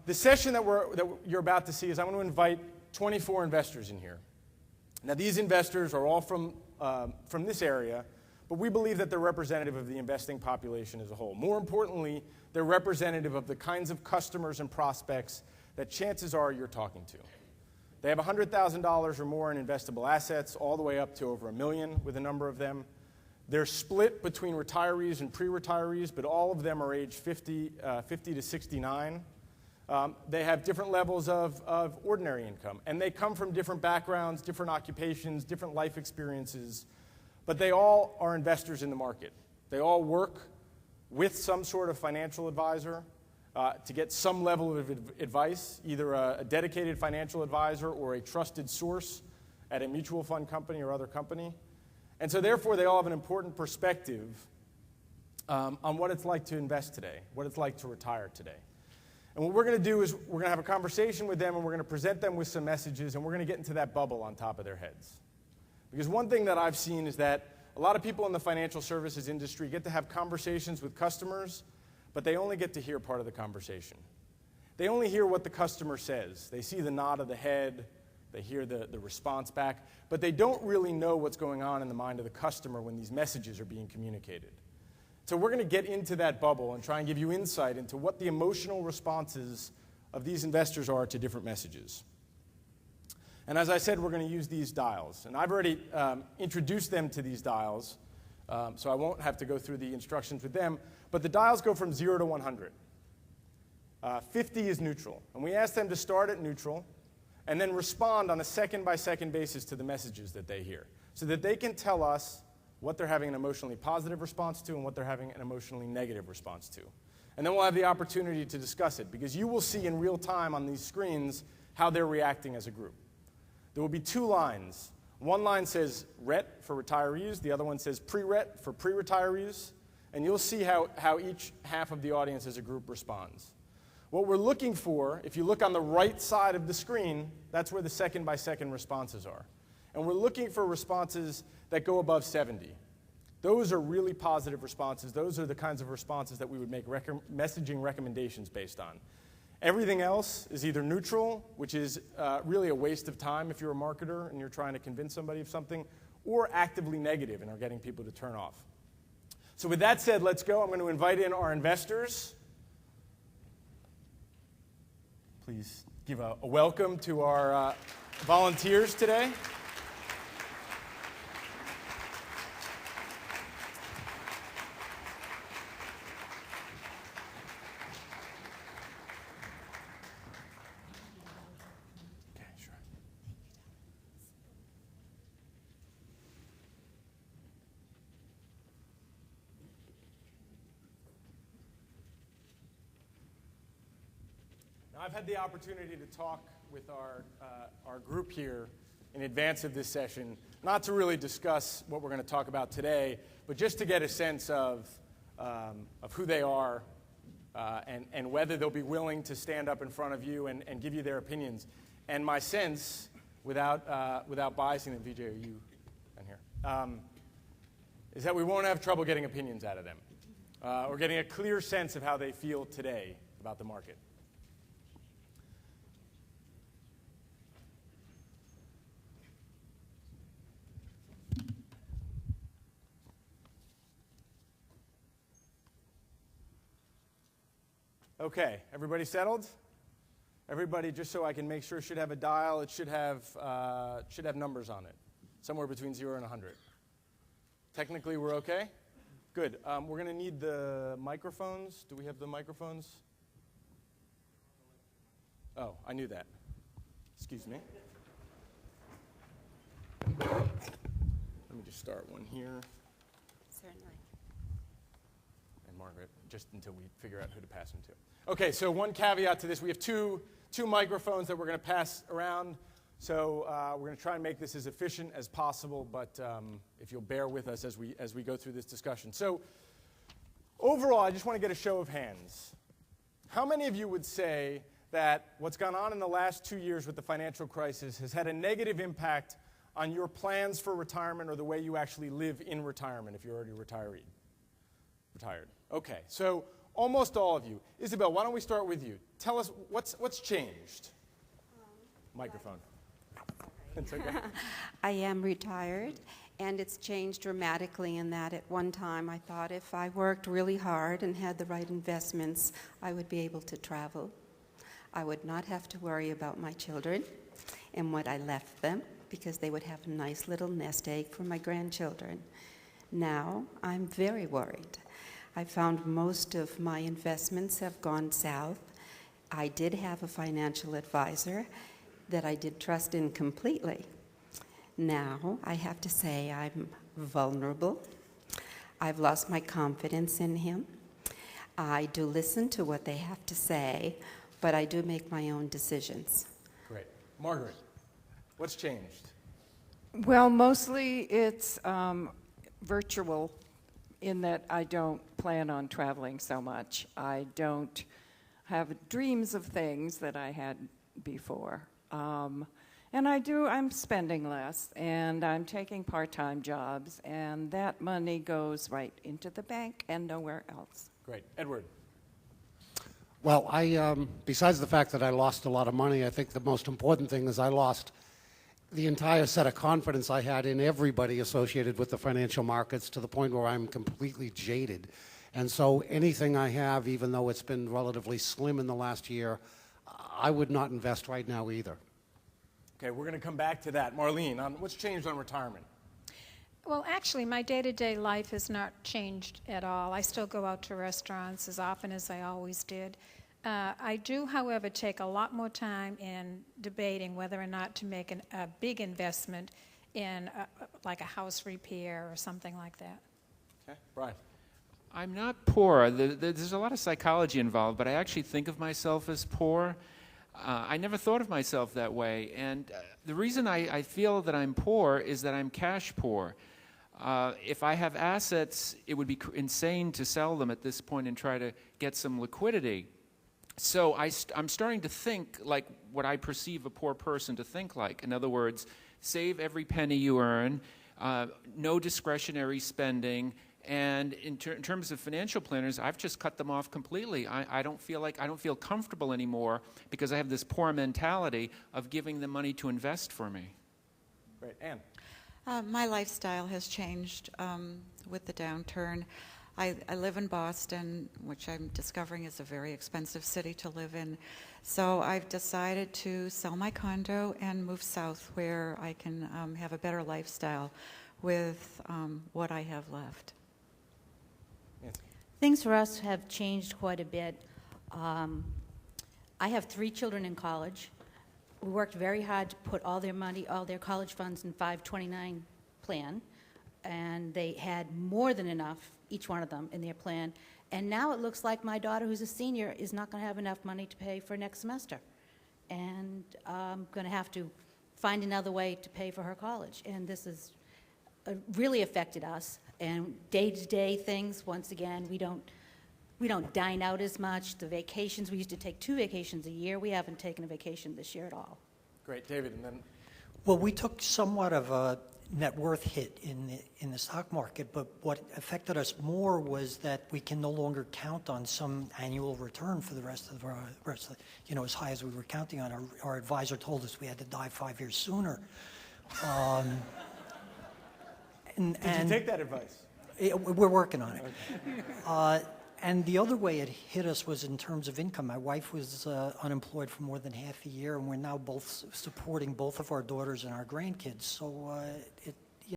The session that you're about to see is I'm going to invite 24 investors in here. Now, these investors are all from this area, but we believe that they're representative of the investing population as a whole. More importantly, they're representative of the kinds of customers and prospects that chances are you're talking to. They have $100,000 or more in investable assets, all the way up to over $1 million with a number of them. They're split between retirees and pre-retirees, but all of them are aged 50 to 69. They have different levels of ordinary income, and they come from different backgrounds, different occupations, different life experiences, but they all are investors in the market. They all work with some sort of financial advisor to get some level of advice, either a dedicated financial advisor or a trusted source at a mutual fund company or other company. And so therefore, they all have an important perspective on what it's like to invest today, what it's like to retire today. And what we're going to do is we're going to have a conversation with them, and we're going to present them with some messages, and we're going to get into that bubble on top of their heads. Because one thing that I've seen is that a lot of people in the financial services industry get to have conversations with customers, but they only get to hear part of the conversation. They only hear what the customer says. They see the nod of the head, they hear the response back, but they don't really know what's going on in the mind of the customer when these messages are being communicated. So we're going to get into that bubble and try and give you insight into what the emotional responses of these investors are to different messages. And as I said, we're going to use these dials. And I've already introduced them to these dials, so I won't have to go through the instructions with them. But the dials go from 0 to 100. 50 is neutral. And we ask them to start at neutral and then respond on a second-by-second basis to the messages that they hear, so that they can tell us what they're having an emotionally positive response to and what they're having an emotionally negative response to. And then we'll have the opportunity to discuss it, because you will see in real time on these screens how they're reacting as a group. There will be two lines. One line says RET for retirees. The other one says pre-RET for pre-retirees. And you'll see how each half of the audience as a group responds. What we're looking for, if you look on the right side of the screen, that's where the second-by-second responses are. And we're looking for responses that go above 70. Those are really positive responses. Those are the kinds of responses that we would make messaging recommendations based on. Everything else is either neutral, which is really a waste of time if you're a marketer and you're trying to convince somebody of something, or actively negative and are getting people to turn off. So with that said, let's go. I'm going to invite in our investors. Please give a welcome to our volunteers today. I've had the opportunity to talk with our group here in advance of this session, not to really discuss what we're going to talk about today, but just to get a sense of who they are and whether they'll be willing to stand up in front of you and give you their opinions. And my sense, without biasing them, VJ, are you down here, is that we won't have trouble getting opinions out of them or getting a clear sense of how they feel today about the market. Okay, everybody settled? Everybody, just so I can make sure, should have a dial. It should have numbers on it, somewhere between 0 and 100. Technically, we're okay? Good. We're going to need the microphones. Do we have the microphones? Oh, I knew that. Excuse me. Let me just start one here. Certainly. And Margaret, just until we figure out who to pass them to. Okay, so one caveat to this. We have two microphones that we're going to pass around. So we're going to try and make this as efficient as possible, but if you'll bear with us as we go through this discussion. So overall, I just want to get a show of hands. How many of you would say that what's gone on in the last 2 years with the financial crisis has had a negative impact on your plans for retirement or the way you actually live in retirement if you're already retired? Okay, so almost all of you. Isabel, why don't we start with you? Tell us what's changed. Microphone. It's okay. I am retired, and it's changed dramatically in that at one time I thought if I worked really hard and had the right investments, I would be able to travel. I would not have to worry about my children and what I left them, because they would have a nice little nest egg for my grandchildren. Now, I'm very worried. I found most of my investments have gone south. I did have a financial advisor that I did trust in completely. Now, I have to say I'm vulnerable. I've lost my confidence in him. I do listen to what they have to say, but I do make my own decisions. Great. Margaret, what's changed? Well, mostly it's virtual, in that I don't plan on traveling so much. I don't have dreams of things that I had before. And I'm spending less, and I'm taking part-time jobs, and that money goes right into the bank and nowhere else. Great. Edward. Well, besides the fact that I lost a lot of money, I think the most important thing is I lost the entire set of confidence I had in everybody associated with the financial markets, to the point where I'm completely jaded. And so anything I have, even though it's been relatively slim in the last year, I would not invest right now either. Okay, we're going to come back to that. Marlene, what's changed on retirement? Well, actually, my day-to-day life has not changed at all. I still go out to restaurants as often as I always did. I do, however, take a lot more time in debating whether or not to make a big investment in like a house repair or something like that. Okay, Brian. I'm not poor. There's a lot of psychology involved, but I actually think of myself as poor. I never thought of myself that way. And the reason I feel that I'm poor is that I'm cash poor. If I have assets, it would be insane to sell them at this point and try to get some liquidity. So I'm starting to think like what I perceive a poor person to think like. In other words, save every penny you earn, no discretionary spending, and in terms of financial planners, I've just cut them off completely. I don't feel comfortable anymore because I have this poor mentality of giving them money to invest for me. Great. Ann. My lifestyle has changed with the downturn. I live in Boston, which I'm discovering is a very expensive city to live in. So I've decided to sell my condo and move south, where I can have a better lifestyle with what I have left. Yes. Things for us have changed quite a bit. I have 3 children in college. We worked very hard to put all their money, all their college funds in 529 plan, and they had more than enough, each one of them, in their plan. And now it looks like my daughter, who's a senior, is not going to have enough money to pay for next semester. And I'm going to have to find another way to pay for her college. And this has really affected us. And day-to-day things, once again, we don't dine out as much. The vacations, we used to take 2 vacations a year. We haven't taken a vacation this year at all. Great. David, and then... Well, we took somewhat of a net worth hit in the stock market, but what affected us more was that we can no longer count on some annual return for the rest of as high as we were counting on. Our advisor told us we had to die 5 years sooner. Did you take that advice? We're working on it. Okay. And the other way it hit us was in terms of income. My wife was unemployed for more than half a year, and we're now both supporting both of our daughters and our grandkids. So